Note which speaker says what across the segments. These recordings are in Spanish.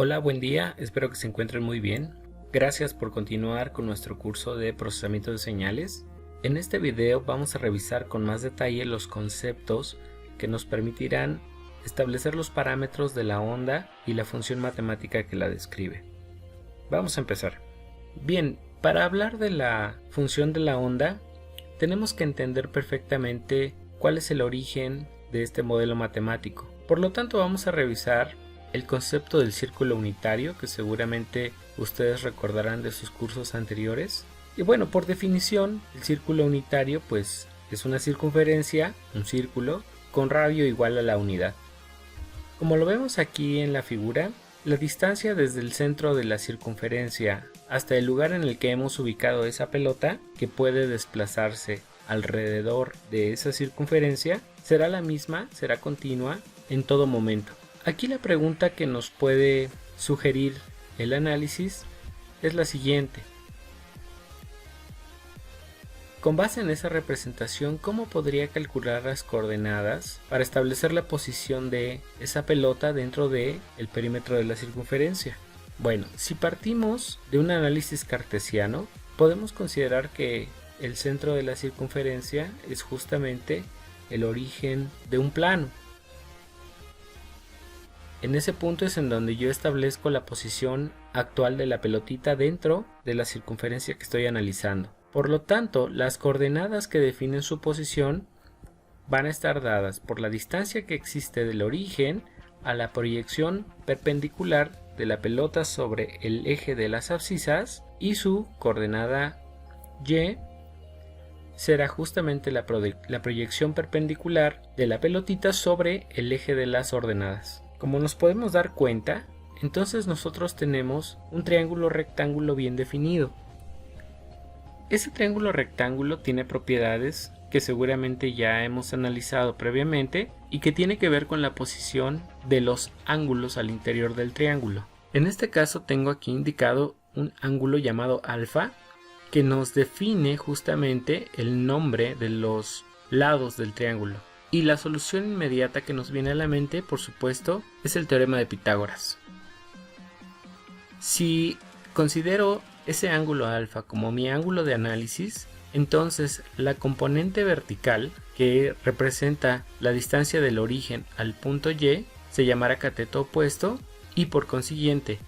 Speaker 1: Hola, buen día, espero que se encuentren muy bien. Gracias por continuar con nuestro curso de procesamiento de señales. En este video vamos a revisar con más detalle los conceptos que nos permitirán establecer los parámetros de la onda y la función matemática que la describe. Vamos a empezar. Bien, para hablar de la función de la onda, tenemos que entender perfectamente cuál es el origen de este modelo matemático. Por lo tanto, vamos a revisar el concepto del círculo unitario, que seguramente ustedes recordarán de sus cursos anteriores. Y bueno, por definición, el círculo unitario pues es una circunferencia, un círculo, con radio igual a la unidad. Como lo vemos aquí en la figura, la distancia desde el centro de la circunferencia hasta el lugar en el que hemos ubicado esa pelota, que puede desplazarse alrededor de esa circunferencia, será la misma, será continua en todo momento. Aquí la pregunta que nos puede sugerir el análisis es la siguiente. Con base en esa representación, ¿cómo podría calcular las coordenadas para establecer la posición de esa pelota dentro del perímetro de la circunferencia? Bueno, si partimos de un análisis cartesiano, podemos considerar que el centro de la circunferencia es justamente el origen de un plano. En ese punto es en donde yo establezco la posición actual de la pelotita dentro de la circunferencia que estoy analizando. Por lo tanto, las coordenadas que definen su posición van a estar dadas por la distancia que existe del origen a la proyección perpendicular de la pelota sobre el eje de las abscisas, y su coordenada y será justamente la proyección perpendicular de la pelotita sobre el eje de las ordenadas. Como nos podemos dar cuenta, entonces nosotros tenemos un triángulo rectángulo bien definido. Ese triángulo rectángulo tiene propiedades que seguramente ya hemos analizado previamente y que tiene que ver con la posición de los ángulos al interior del triángulo. En este caso tengo aquí indicado un ángulo llamado alfa, que nos define justamente el nombre de los lados del triángulo. Y la solución inmediata que nos viene a la mente, por supuesto, es el teorema de Pitágoras. Si considero ese ángulo alfa como mi ángulo de análisis, entonces la componente vertical, que representa la distancia del origen al punto Y, se llamará cateto opuesto, y por consiguiente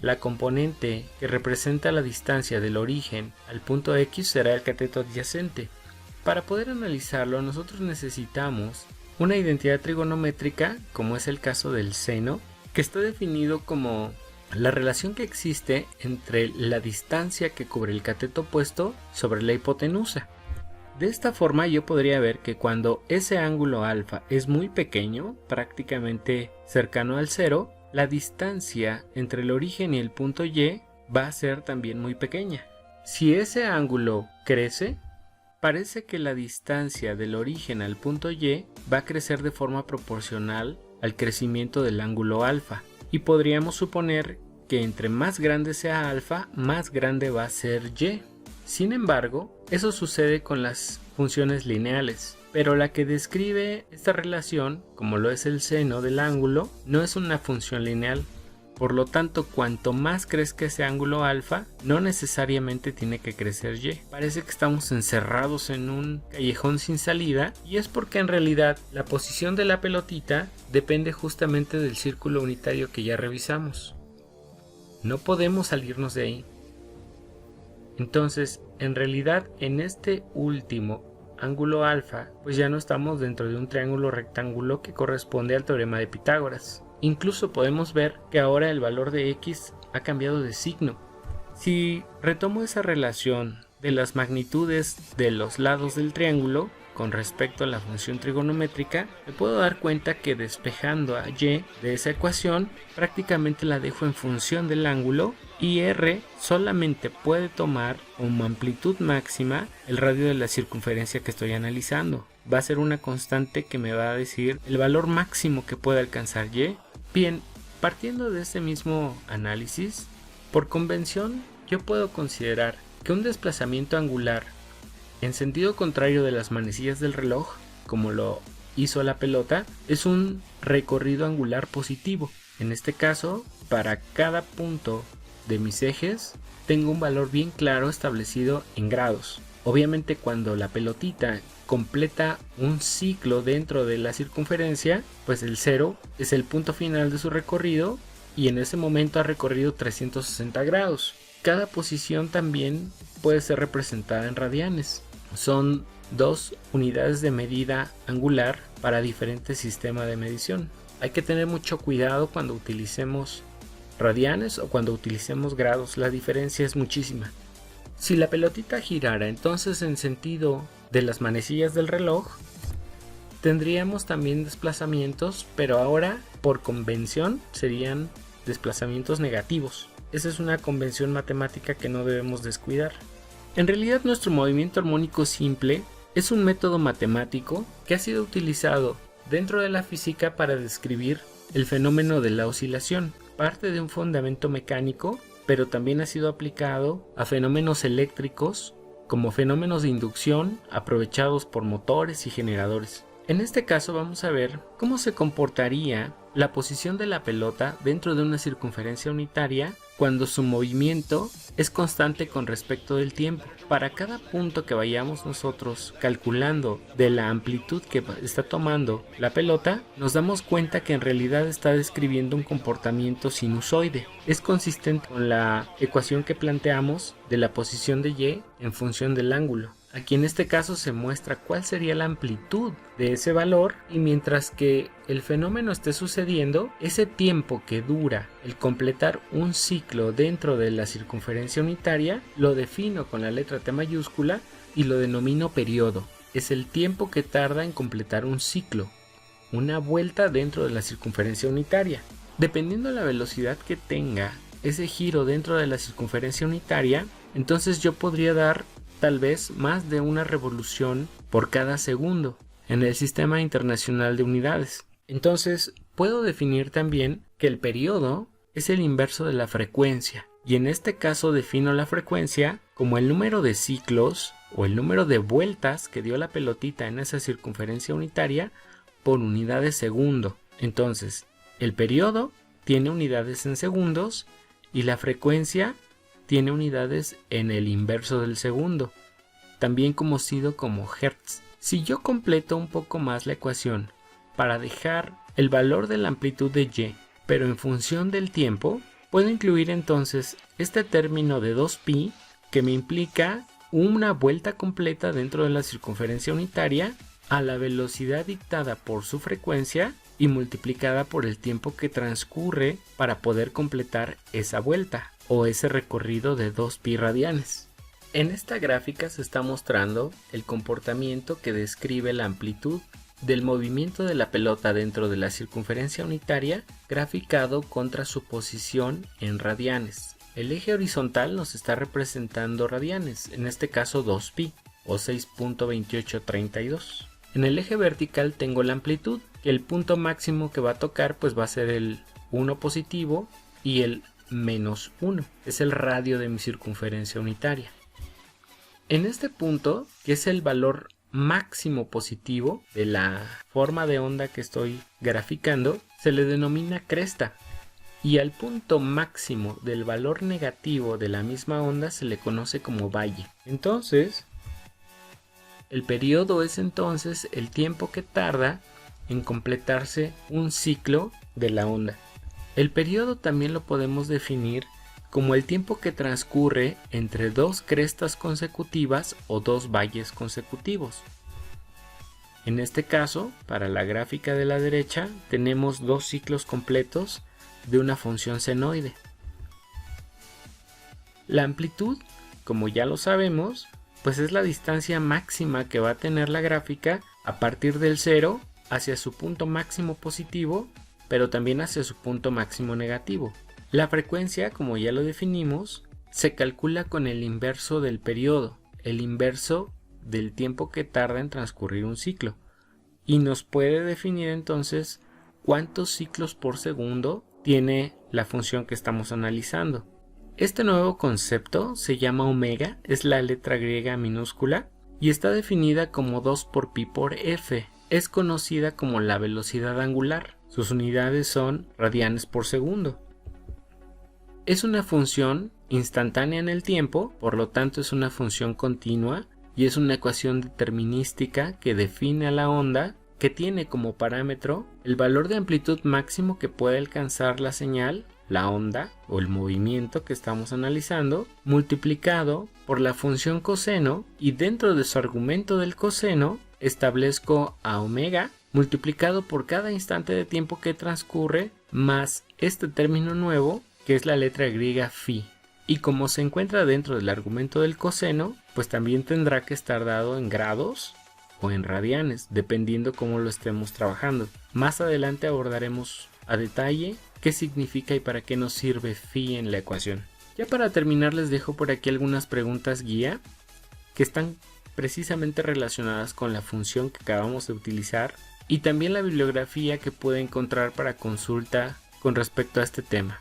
Speaker 1: la componente que representa la distancia del origen al punto X será el cateto adyacente. Para poder analizarlo, nosotros necesitamos una identidad trigonométrica, como es el caso del seno, que está definido como la relación que existe entre la distancia que cubre el cateto opuesto sobre la hipotenusa. De esta forma yo podría ver que cuando ese ángulo alfa es muy pequeño, prácticamente cercano al cero, la distancia entre el origen y el punto Y va a ser también muy pequeña. Si ese ángulo crece, parece que la distancia del origen al punto Y va a crecer de forma proporcional al crecimiento del ángulo alfa, y podríamos suponer que entre más grande sea alfa, más grande va a ser Y. Sin embargo, eso sucede con las funciones lineales, pero la que describe esta relación, como lo es el seno del ángulo, no es una función lineal. Por lo tanto, cuanto más crezca ese ángulo alfa, no necesariamente tiene que crecer Y. Parece que estamos encerrados en un callejón sin salida, y es porque en realidad la posición de la pelotita depende justamente del círculo unitario que ya revisamos. No podemos salirnos de ahí. Entonces, en realidad, en este último ángulo alfa, pues ya no estamos dentro de un triángulo rectángulo que corresponde al teorema de Pitágoras. Incluso podemos ver que ahora el valor de X ha cambiado de signo. Si retomo esa relación de las magnitudes de los lados del triángulo con respecto a la función trigonométrica, me puedo dar cuenta que despejando a Y de esa ecuación, prácticamente la dejo en función del ángulo, y R solamente puede tomar como amplitud máxima el radio de la circunferencia que estoy analizando. Va a ser una constante que me va a decir el valor máximo que puede alcanzar Y. Bien, partiendo de este mismo análisis, por convención yo puedo considerar que un desplazamiento angular en sentido contrario de las manecillas del reloj, como lo hizo la pelota, es un recorrido angular positivo. En este caso, para cada punto de mis ejes tengo un valor bien claro establecido en grados. Obviamente cuando la pelotita completa un ciclo dentro de la circunferencia, pues el 0 es el punto final de su recorrido y en ese momento ha recorrido 360 grados. Cada posición también puede ser representada en radianes. Son 2 unidades de medida angular para diferentes sistemas de medición. Hay que tener mucho cuidado cuando utilicemos radianes o cuando utilicemos grados. La diferencia es muchísima. Si la pelotita girara entonces en sentido de las manecillas del reloj, tendríamos también desplazamientos, pero ahora por convención serían desplazamientos negativos. Esa es una convención matemática que no debemos descuidar. En realidad nuestro movimiento armónico simple es un método matemático que ha sido utilizado dentro de la física para describir el fenómeno de la oscilación. Parte de un fundamento mecánico, pero también ha sido aplicado a fenómenos eléctricos como fenómenos de inducción aprovechados por motores y generadores. En este caso vamos a ver cómo se comportaría la posición de la pelota dentro de una circunferencia unitaria cuando su movimiento es constante con respecto del tiempo. Para cada punto que vayamos nosotros calculando de la amplitud que está tomando la pelota, nos damos cuenta que en realidad está describiendo un comportamiento sinusoide. Es consistente con la ecuación que planteamos de la posición de y en función del ángulo. Aquí en este caso se muestra cuál sería la amplitud de ese valor y mientras que el fenómeno esté sucediendo, ese tiempo que dura el completar un ciclo dentro de la circunferencia unitaria lo defino con la letra T mayúscula y lo denomino periodo. Es el tiempo que tarda en completar un ciclo, una vuelta dentro de la circunferencia unitaria. Dependiendo de la velocidad que tenga ese giro dentro de la circunferencia unitaria, entonces yo podría dar tal vez más de una revolución por cada segundo en el Sistema Internacional de Unidades. Entonces puedo definir también que el periodo es el inverso de la frecuencia y en este caso defino la frecuencia como el número de ciclos o el número de vueltas que dio la pelotita en esa circunferencia unitaria por unidad de segundo. Entonces el periodo tiene unidades en segundos y la frecuencia tiene unidades en el inverso del segundo, también conocido como hertz. Si yo completo un poco más la ecuación para dejar el valor de la amplitud de y, pero en función del tiempo, puedo incluir entonces este término de 2pi que me implica una vuelta completa dentro de la circunferencia unitaria a la velocidad dictada por su frecuencia y multiplicada por el tiempo que transcurre para poder completar esa vuelta o ese recorrido de 2pi radianes. En esta gráfica se está mostrando el comportamiento que describe la amplitud del movimiento de la pelota dentro de la circunferencia unitaria graficado contra su posición en radianes. El eje horizontal nos está representando radianes, en este caso 2pi o 6.2832. En el eje vertical tengo la amplitud, que el punto máximo que va a tocar pues va a ser el 1 positivo y el menos 1, es el radio de mi circunferencia unitaria. En este punto, que es el valor máximo positivo de la forma de onda que estoy graficando, se le denomina cresta. Y al punto máximo del valor negativo de la misma onda se le conoce como valle. Entonces, el periodo es entonces el tiempo que tarda en completarse un ciclo de la onda. El periodo también lo podemos definir como el tiempo que transcurre entre dos crestas consecutivas o dos valles consecutivos. En este caso, para la gráfica de la derecha, tenemos dos ciclos completos de una función senoide. La amplitud, como ya lo sabemos, pues es la distancia máxima que va a tener la gráfica a partir del 0 hacia su punto máximo positivo, pero también hacia su punto máximo negativo. La frecuencia, como ya lo definimos, se calcula con el inverso del periodo, el inverso del tiempo que tarda en transcurrir un ciclo, y nos puede definir entonces cuántos ciclos por segundo tiene la función que estamos analizando. Este nuevo concepto se llama omega, es la letra griega minúscula y está definida como 2 por pi por f. Es conocida como la velocidad angular. Sus unidades son radianes por segundo. Es una función instantánea en el tiempo, por lo tanto es una función continua y es una ecuación determinística que define a la onda, que tiene como parámetro el valor de amplitud máximo que puede alcanzar la señal, la onda o el movimiento que estamos analizando, multiplicado por la función coseno, y dentro de su argumento del coseno establezco a omega multiplicado por cada instante de tiempo que transcurre más este término nuevo que es la letra griega phi. Y como se encuentra dentro del argumento del coseno, pues también tendrá que estar dado en grados o en radianes, dependiendo cómo lo estemos trabajando. Más adelante abordaremos a detalle qué significa y para qué nos sirve phi en la ecuación. Ya para terminar les dejo por aquí algunas preguntas guía que están precisamente relacionadas con la función que acabamos de utilizar y también la bibliografía que puede encontrar para consulta con respecto a este tema.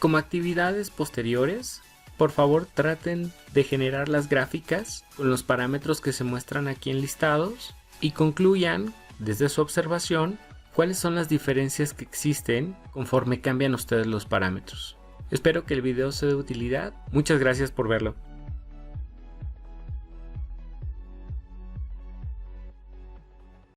Speaker 1: Como actividades posteriores, por favor traten de generar las gráficas con los parámetros que se muestran aquí enlistados y concluyan desde su observación cuáles son las diferencias que existen conforme cambian ustedes los parámetros. Espero que el video sea de utilidad. Muchas gracias por verlo.